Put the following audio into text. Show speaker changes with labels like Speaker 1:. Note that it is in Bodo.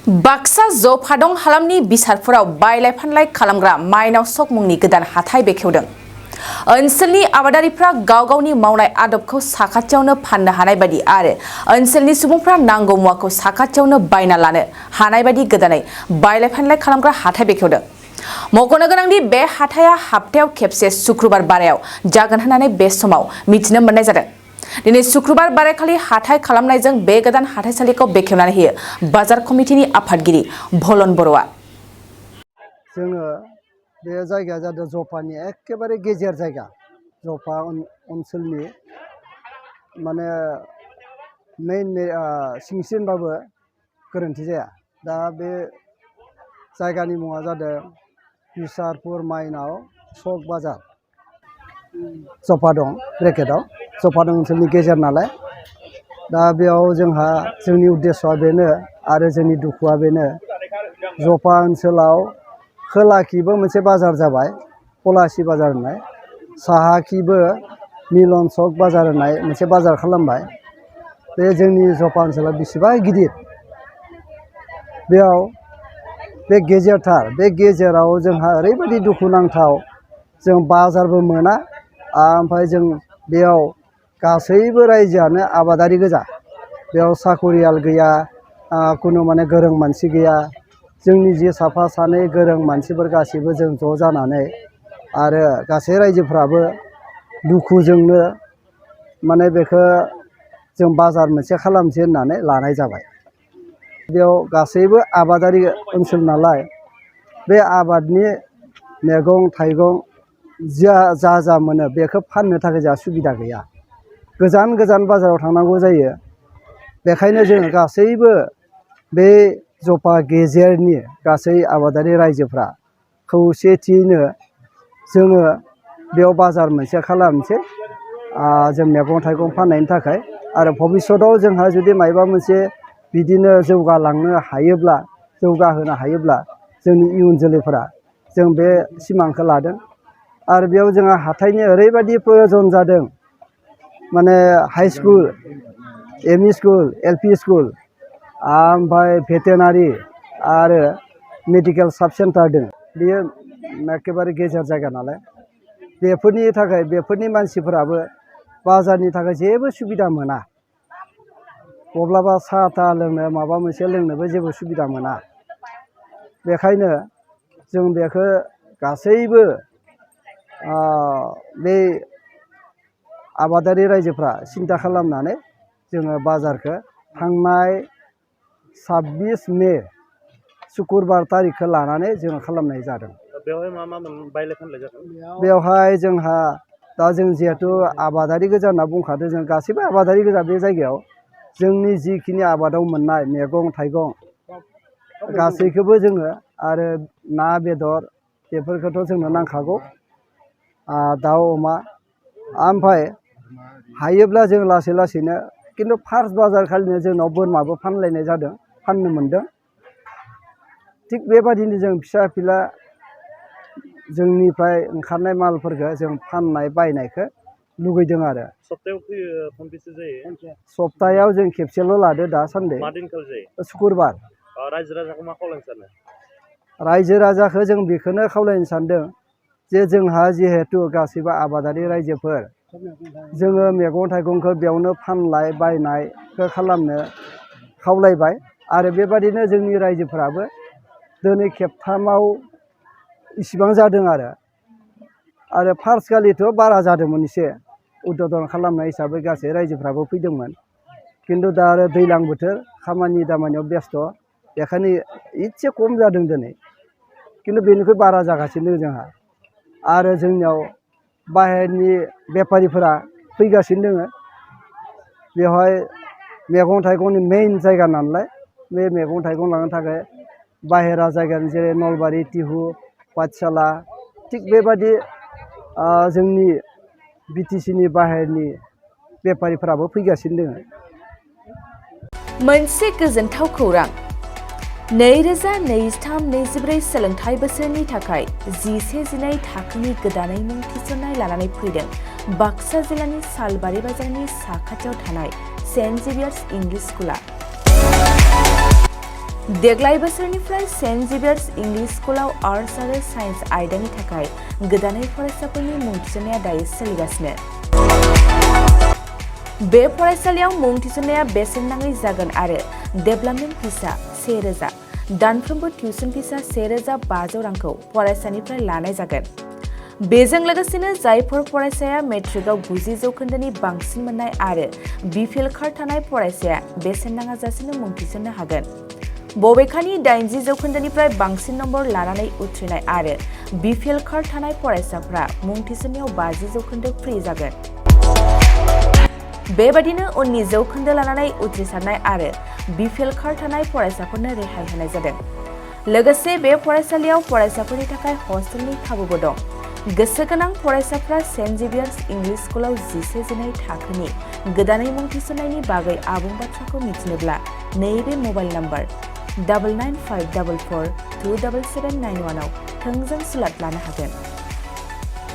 Speaker 1: बाक्सा जफादं हालामनि बिसारफोराव बायलाय फानलाय खालामग्रा माइनाव सक मुंनि गोदान हाथाय बेखेवदों। ओनसोलनि आबादारिफ्रा गाव गावनि मावनाय आदबखौ साखाथियावनो फाननो हानाय बायदि आरो ओनसोलनि सुबुंफ्रा नांगौ मुवाखौ साखाथियावनो बायना लानो हानाय बायदि गोदानै बायलाय फानलाय खालामग्रा हाथाय बेखेवदों। मख'नो गोनांदि बे हाथाया हाप्तायाव खेबसे शुक्रबार बारायाव जागोन होननानै बे समाव मिथिनो मोननाय जादों। दिनै शुक्रबार बारायखालि हाथाय खालामनायजों बे गोदान हाथाइसालिखौ बेखेवनानै होयो बाजार कमिटिनि आफादगिरि भलन बर'आ।
Speaker 2: जोङो बे जायगाया जादों जफानि एखेबारे गेजेर जायगा, जफा ओनसोलनि माने मेइन सिंसिनबाबो गोरोन्थि जाया। दा बे जायगानि मुङा जादों बिसारपुर माइनाव सक बाजार। जफा दं ब्रेकेटआव, जफा दं ओनसोलनि गेजेर नालाय। दा बेयाव जोंहा जोंनि उद्देश्यआ बेनो आरो जोंनि दुखुआ बेनो, जफा ओनसोलाव खोलाखिबो मोनसे बाजार जाबाय, पलासि बाजार होननाय, साहाखिबो मिलन सक बाजार होननाय मोनसे बाजार खालामबाय। बे जोंनि जफा ओनसोला बेसेबा गिदिर, बेयाव बे गेजेरथार, बे गेजेराव जोंहा ओरैबायदि दुखुनांथाव, जों बाजारबो मोना, ओमफ्राय जों बेयाव गासैबो रायजोआनो आबादारि गोजा। बेयाव साखरियाल गैया, कुनु माने गोरों मानसि गैया। जोंनि जि साफा सानै गोरों मानसिफोर गासैबो जों ज' जानानै आरो गासै रायजोफ्राबो दुखुजोंनो माने बेखौ जों बाजार मोनसे खालामसै होननानै लानाय जाबाय। बेयाव गासैबो आबादारि ओनसोल नालाय, बे आबादनि मैगं थाइगं जा मोनो बेखौ फाननो थाखाय जोंहा सुबिदा गैया। गोजान गोजान बाजाराव थांनांगौ जायो। बेखायनो जोङो गासैबो बे जफा गेजेरनि गासै आबादारि रायजोफ्रा खौसेथियैनो जोङो बेयाव बाजार मोनसे खालामनोसै, जों मैगं थाइगं फाननायनि थाखाय। आरो भबिष्यतआव जोंहा जुदि मायबा मोनसे बिदिनो जौगालांनो हायोब्ला, जौगाहोनो हायोब्ला जोंनि इयुन जोलैफोरा, जों बे सिमांखौ लादों। आरो बेयाव जोंहा हाथाइनि ओरैबायदि प्रयजन जादों, माने high school, ME school, LP school, ओमफ्राय भेटेनारि आरो मेडिकेल साब सेन्टार दङ। बेयो एखेबारे गेजेर जायगा नालाय, बेफोरनि थाखाय बेफोरनि मानसिफोराबो बाजारनि थाखाय जेबो सुबिदा मोना। मब्लाबा साहा थाहा लोंनो, माबा मोनसे लोंनोबो जेबो सुबिदा मोना। बेखायनो जों बेखौ गासैबो बे आबादारि रायजोफ्रा सिन्था खालामनानै जोङो बाजारखौ थांनाय 26 मे शुक्रबार तारिखखौ लानानै जोङो खालामनाय जादों।
Speaker 3: बेवहाय मा बायलाय फानलाय जादों?
Speaker 2: बेवहाय जोंहा दा जों जिहेथु आबादारि गोजा होनना बुंखादों, जों गासैबो आबादारि गोजा। बे जायगायाव जोंनि जिखिनि आबादाव मोननाय मैगं थाइगं गासैखौबो जोङो, आरो ना बेदर बेफोरखौथ' जोंनो नांखागौ, दाउ अमा। ओमफ्राय हायोब्ला जों लासै लासैनो, खिन्थु फार्स्ट बाजार खालिनो जोंनाव बोरमाबो फानलायनाय जादों, फाननो मोनदों। थिग बेबादिनो जों फिसा फिला जोंनिफ्राय ओंखारनाय मालफोरखौ जों फाननाय बायनायखौ लुगैदों आरो।
Speaker 3: सप्तायाव खनबेसे जायो?
Speaker 2: सप्तायाव जों खेबसेल' लादो दासान्दि।
Speaker 3: मा दिनखालि जायो?
Speaker 2: शुक्रबार।
Speaker 3: रायजो राजाखौ मा खावलायनो सानो?
Speaker 2: रायजो राजाखौ जों बेखौनो खावलायनो सानदों जे जोंहा जिहेथु गासैबो आबादारि रायजोफोर, जोङो मैगं थाइगंखौ बेयावनो फानलाय बायनायखौ खालामनो खावलायबाय। आरो बेबादिनो जोंनि रायजोफ्राबो दिनै खेबथामाव इसिबां जादों आरो फार्स्ट खालिथ' बारा जादोंमोन, एसे उद्बोधन खालामनाय हिसाबै गासै रायजोफ्राबो फैदोंमोन। खिन्थु दा आरो दैज्लां बोथोर, खामानि दामानियाव बेस्थ', बेखायनो एसे खम जादों दिनै। खिन्थु बेनिख्रुइ बारा जागासिनो जोंहा। आरो जोंनियाव बाहेरनि बेफारिफोरा फैगासिनो दङ। बेवहाय मैगं थाइगंनि मेइन जायगा नालाय, बे मैगं थाइगं लांनो थाखाय बाहेरा जायगानि जेरै नलबारि, टिहु, पाठशाला, थिग बेबादि जोंनि बिटिसिनि बाहेरनि बेफारिफोराबो फैगासिनो दङ।
Speaker 1: मोनसे गोजोनथाव खौरां। 2023-24 सोलोंथाइ बोसोरनि थाखाय 11-12 थाखोनि गोदानै मुं थिसननाय लानानै फैदों बाक्सा जिल्लानि सालबारि बाजारनि साखाथियाव थानाय सेन्ट जेभियार्स इंलिश स्कुला। देग्लाय बोसोरनिफ्राय सेन्ट जेभियार्स इंलिश स्कुलाव आर्ट्स आरो साइन्स आयदानि थाखाय गोदानै फरायसाफोरनि मुं थिसननाया दायो सोलिगासिनो। बे फरायसालियाव मुं थिसननाया बेसेन नाङै जागोन आरो डेभेलपमेन्ट फिसा 1000, दानफ्रोमबो टिउसन फिसा 1500 रांखौ फरायसानिफ्राय लानाय जागोन। बेजों लोगोसेनो जायफोर फरायसाया मेट्रिकआव 90 जौखोन्दोनि बांसिन मोननाय आरो बिपिएल कार्ड थानाय फरायसाया बेसेन नाङाजासेनो मुं थिसननो हागोन। बबेखानि 80 जौखोन्दोनिफ्राय बांसिन नम्बर लानानै उथ्रिनाय आरो बिपिएल कार्ड थानाय फरायसाफ्रा मुं थिसननायाव 50 जौखोन्दो फ्रि जागोन। बेबादिनो उननि जौखोन्दो लानानै उथ्रिसारनाय आरो बिपिएल कार्ड थानाय फरायसाफोरनो रेहाय होनाय जादों। लोगोसे बे फरायसालियाव फरायसाफोरनि थाखाय हस्टेलनि खाबुबो दं। गोसो गोनां फरायसाफ्रा सेन्ट जेभियार्स इंलिश स्कुलाव 11-12 थाखोनि गोदानै मुं थिसननायनि बागै आबुं बाथ्राखौ मिथिनोब्ला नैबे मबाइल नम्बर 9954427791 आव थोंजों सुलाद लानो हागोन।